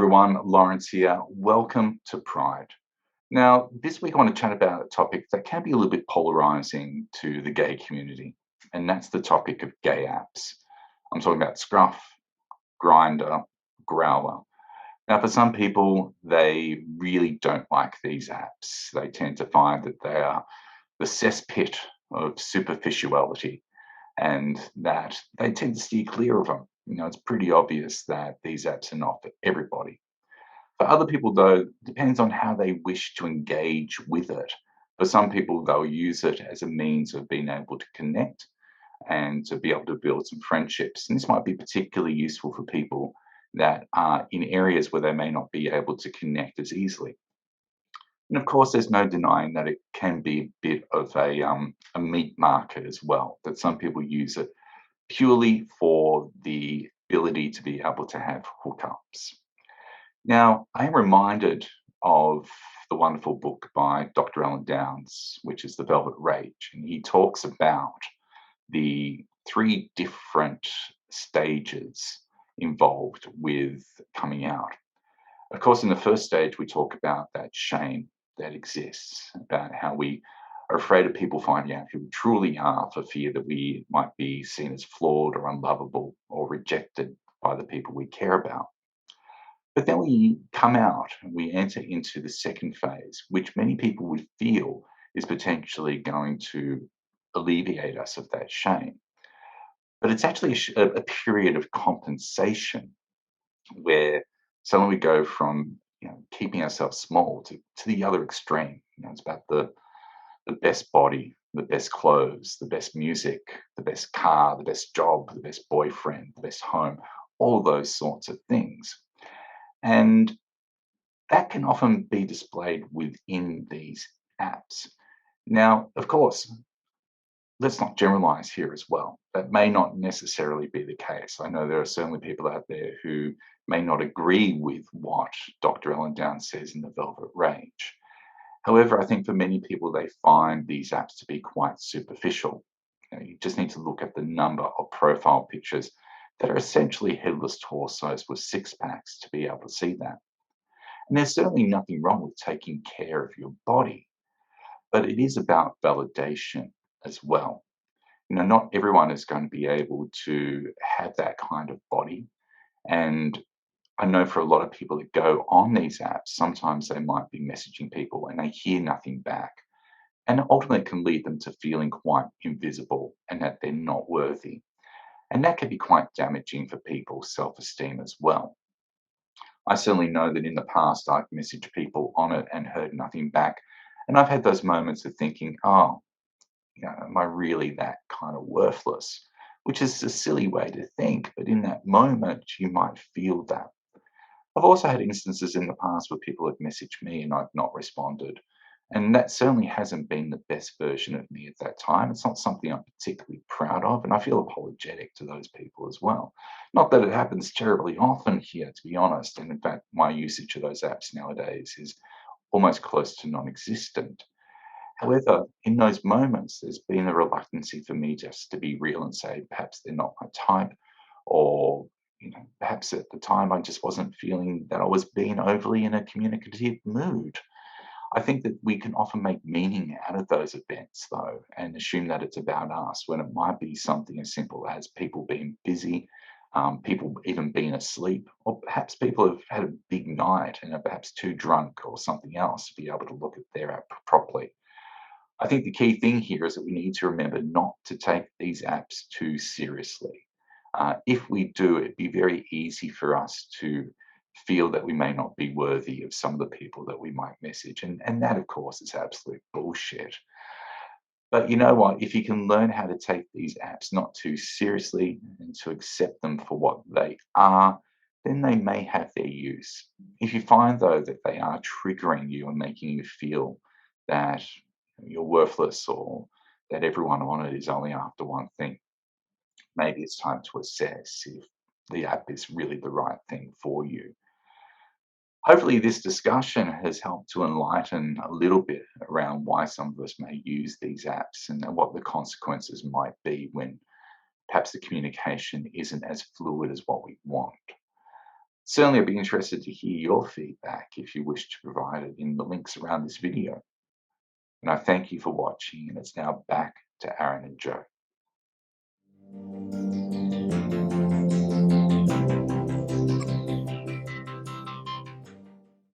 Everyone, Lawrence here. Welcome to Pride. Now, this week I want to chat about a topic that can be a little bit polarizing to the gay community, and that's the topic of gay apps. I'm talking about Scruff, Grinder, Growler. Now, for some people, they really don't like these apps. They tend to find that they are the cesspit of superficiality and that they tend to steer clear of them. It's pretty obvious that these apps are not for everybody. For other people, though, it depends on how they wish to engage with it. For some people, they'll use it as a means of being able to connect and to be able to build some friendships. And this might be particularly useful for people that are in areas where they may not be able to connect as easily. And of course, there's no denying that it can be a bit of a meat market as well, that some people use it purely for the ability to be able to have hookups. Now, I am reminded of the wonderful book by Dr. Alan Downs, which is The Velvet Rage, and he talks about the three different stages involved with coming out. Of course, in the first stage, we talk about that shame that exists, about how we are afraid of people finding out who we truly are for fear that we might be seen as flawed or unlovable or rejected by the people we care about. But then we come out and we enter into the second phase, which many people would feel is potentially going to alleviate us of that shame. But it's actually a period of compensation where suddenly we go from keeping ourselves small to the other extreme. It's about the best body, the best clothes, the best music, the best car, the best job, the best boyfriend, the best home, all those sorts of things. And that can often be displayed within these apps. Now, of course, let's not generalize here as well. That may not necessarily be the case. I know there are certainly people out there who may not agree with what Dr. Alan Downs says in The Velvet Rage. However, I think for many people, they find these apps to be quite superficial. You just need to look at the number of profile pictures that are essentially headless torsos with six packs to be able to see that. And there's certainly nothing wrong with taking care of your body, but it is about validation as well. Not everyone is going to be able to have that kind of body. And I know for a lot of people that go on these apps, sometimes they might be messaging people and they hear nothing back. And ultimately, it can lead them to feeling quite invisible and that they're not worthy. And that can be quite damaging for people's self-esteem as well. I certainly know that in the past I've messaged people on it and heard nothing back. And I've had those moments of thinking, oh, am I really that kind of worthless? Which is a silly way to think, but in that moment, you might feel that. I've also had instances in the past where people have messaged me and I've not responded. And that certainly hasn't been the best version of me at that time. It's not something I'm particularly proud of, and I feel apologetic to those people as well. Not that it happens terribly often here, to be honest. And in fact, my usage of those apps nowadays is almost close to non-existent. However, in those moments, there's been a reluctancy for me just to be real and say, perhaps they're not my type, or perhaps at the time I just wasn't feeling that I was being overly in a communicative mood. I think that we can often make meaning out of those events, though, and assume that it's about us when it might be something as simple as people being busy, people even being asleep, or perhaps people have had a big night and are perhaps too drunk or something else to be able to look at their app properly. I think the key thing here is that we need to remember not to take these apps too seriously. If we do, it'd be very easy for us to feel that we may not be worthy of some of the people that we might message. And that, of course, is absolute bullshit. But you know what? If you can learn how to take these apps not too seriously and to accept them for what they are, then they may have their use. If you find, though, that they are triggering you and making you feel that you're worthless or that everyone on it is only after one thing, maybe it's time to assess if the app is really the right thing for you. Hopefully, this discussion has helped to enlighten a little bit around why some of us may use these apps and what the consequences might be when perhaps the communication isn't as fluid as what we want. Certainly, I'd be interested to hear your feedback if you wish to provide it in the links around this video. And I thank you for watching, and it's now back to Aaron and Joe.